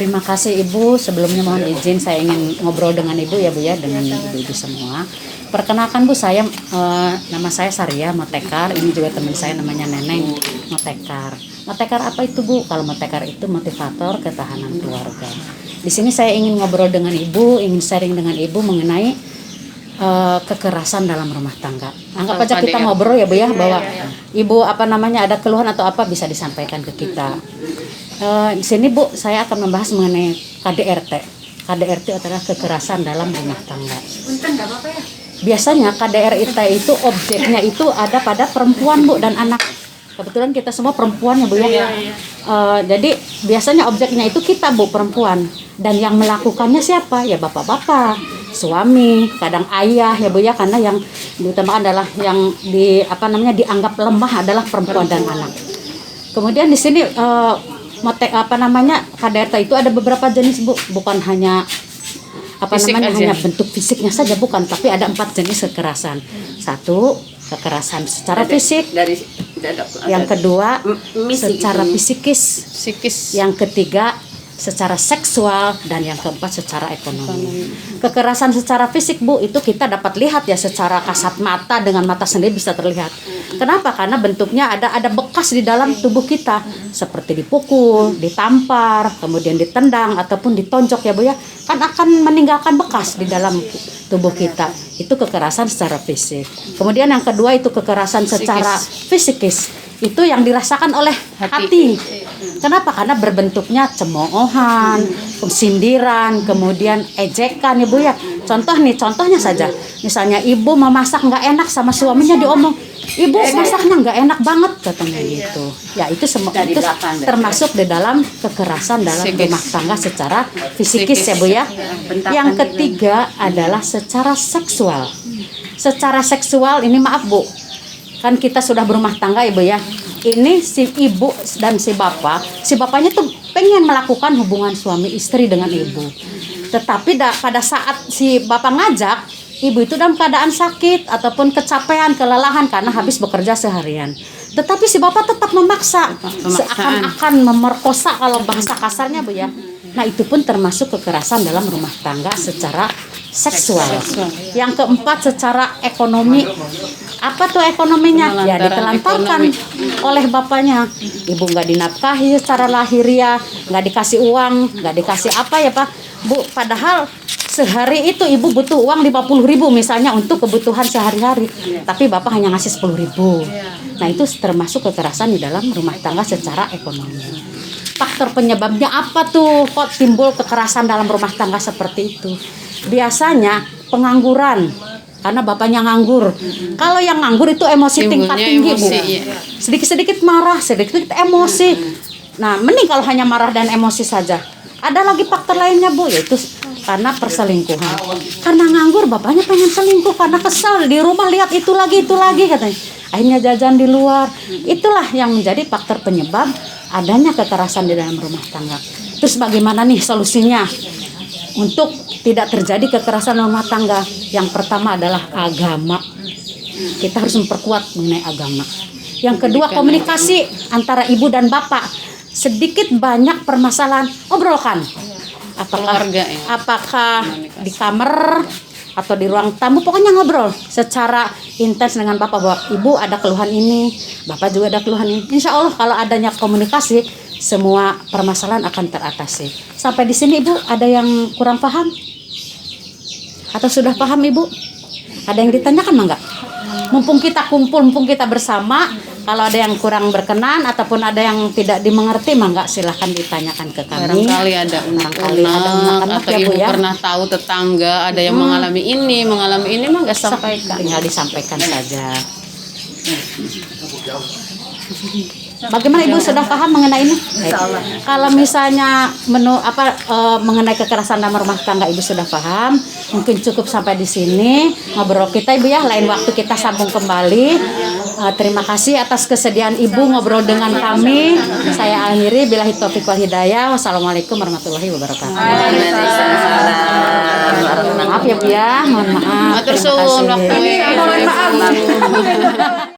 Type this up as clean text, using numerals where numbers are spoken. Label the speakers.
Speaker 1: Terima kasih Ibu. Sebelumnya mohon izin saya ingin ngobrol dengan Ibu ya Bu ya, dengan Ibu-ibu semua. Perkenalkan Bu, saya nama saya Saria Motekar. Ini juga teman saya namanya Neneng Motekar. Motekar apa itu Bu? Kalau Motekar itu motivator ketahanan keluarga. Di sini saya ingin ngobrol dengan Ibu, ingin sharing dengan Ibu mengenai kekerasan dalam rumah tangga. Anggap aja kita ngobrol ya Bu ya, bahwa Ibu ada keluhan atau apa bisa disampaikan ke kita. Di sini Bu, saya akan membahas mengenai KDRT. KDRT adalah kekerasan dalam rumah tangga. Biasanya KDRT itu objeknya itu ada pada perempuan Bu dan anak. Kebetulan kita semua perempuan ya Bu ya. Jadi biasanya objeknya itu kita Bu, perempuan. Dan yang melakukannya siapa? Ya bapak-bapak, suami, kadang ayah ya Bu ya, karena yang diutamakan adalah yang dianggap lemah adalah perempuan dan anak. Kemudian di sini KDRT itu ada beberapa jenis Bu, bukan hanya hanya bentuk fisiknya saja, bukan, tapi ada 4 jenis kekerasan. 1, kekerasan secara fisik. Yang kedua, secara psikis. Yang ketiga, secara seksual, dan yang keempat secara ekonomi. Kekerasan secara fisik Bu, itu kita dapat lihat ya secara kasat mata, dengan mata sendiri bisa terlihat. Kenapa? Karena bentuknya ada bekas di dalam tubuh kita, seperti dipukul, ditampar, kemudian ditendang ataupun ditonjok ya Bu ya, kan akan meninggalkan bekas di dalam tubuh kita. Itu kekerasan secara fisik. Kemudian yang kedua itu kekerasan secara psikis. Itu yang dirasakan oleh hati. Kenapa? Karena berbentuknya cemoohan, sindiran, kemudian ejekan ya Bu ya. Contohnya saja, misalnya ibu memasak nggak enak sama suaminya diomong, ibu masaknya nggak enak banget katanya gitu. Ya itu termasuk di dalam kekerasan dalam rumah tangga secara fisikis ya Bu ya. Yang ketiga adalah secara seksual. Secara seksual ini maaf Bu, kan kita sudah berumah tangga Ibu ya. Ini si ibu dan si bapaknya tuh pengen melakukan hubungan suami istri dengan ibu. Tetapi pada saat si bapak ngajak, ibu itu dalam keadaan sakit ataupun kecapean, kelelahan karena habis bekerja seharian. Tetapi si bapak tetap memaksa, seakan-akan memerkosa kalau bahasa kasarnya Bu ya. Nah itu pun termasuk kekerasan dalam rumah tangga secara seksual. Yang keempat secara ekonomi. Apa tuh ekonominya? Ya ditelantarkan oleh bapaknya. Ibu nggak dinafkahi secara lahiriah, nggak dikasih uang, nggak dikasih apa ya Pak Bu. Padahal sehari itu ibu butuh uang 50.000 misalnya untuk kebutuhan sehari-hari, tapi bapak hanya ngasih 10.000. Nah itu termasuk kekerasan di dalam rumah tangga secara ekonomi. Faktor penyebabnya apa tuh kok timbul kekerasan dalam rumah tangga seperti itu? Biasanya pengangguran, karena bapaknya nganggur. Kalau yang nganggur itu emosi tingkat tinggi Bu. Sedikit-sedikit marah, sedikit-sedikit emosi. Nah mending kalau hanya marah dan emosi saja. Ada lagi faktor lainnya Bu, yaitu karena perselingkuhan. Karena nganggur bapaknya pengen selingkuh karena kesal di rumah lihat itu lagi katanya. Akhirnya jajan di luar. Itulah yang menjadi faktor penyebab adanya kekerasan di dalam rumah tangga. Terus bagaimana nih solusinya untuk tidak terjadi kekerasan rumah tangga? Yang pertama adalah agama. Kita harus memperkuat mengenai agama. Yang kedua komunikasi antara ibu dan bapak. Sedikit banyak permasalahan obrolkan. Apakah di kamar atau di ruang tamu, pokoknya ngobrol secara intens dengan bapak bahwa ibu ada keluhan ini, bapak juga ada keluhan ini. Insya Allah kalau adanya komunikasi, semua permasalahan akan teratasi. Sampai di sini Ibu ada yang kurang paham? Atau sudah paham Ibu? Ada yang ditanyakan enggak? Mumpung kita kumpul, mumpung kita bersama, kalau ada yang kurang berkenan ataupun ada yang tidak dimengerti, enggak silahkan ditanyakan ke kami.
Speaker 2: Barangkali ada unek-unek atau ya, Ibu ya? Pernah tahu tetangga ada yang mengalami ini mah enggak sampaikan.
Speaker 1: Tinggal disampaikan saja. Bagaimana Ibu sudah paham mengenai ini? Kalau misalnya mengenai kekerasan dalam rumah tangga Ibu sudah paham, mungkin cukup sampai di sini ngobrol kita Ibu ya. Lain waktu kita sambung kembali. Terima kasih atas kesediaan Ibu ngobrol dengan kami. Saya akhiri billahi taufiq wal hidayah. Wassalamualaikum warahmatullahi wabarakatuh. Maaf ya Bu ya, mohon maaf.
Speaker 2: Terima kasih.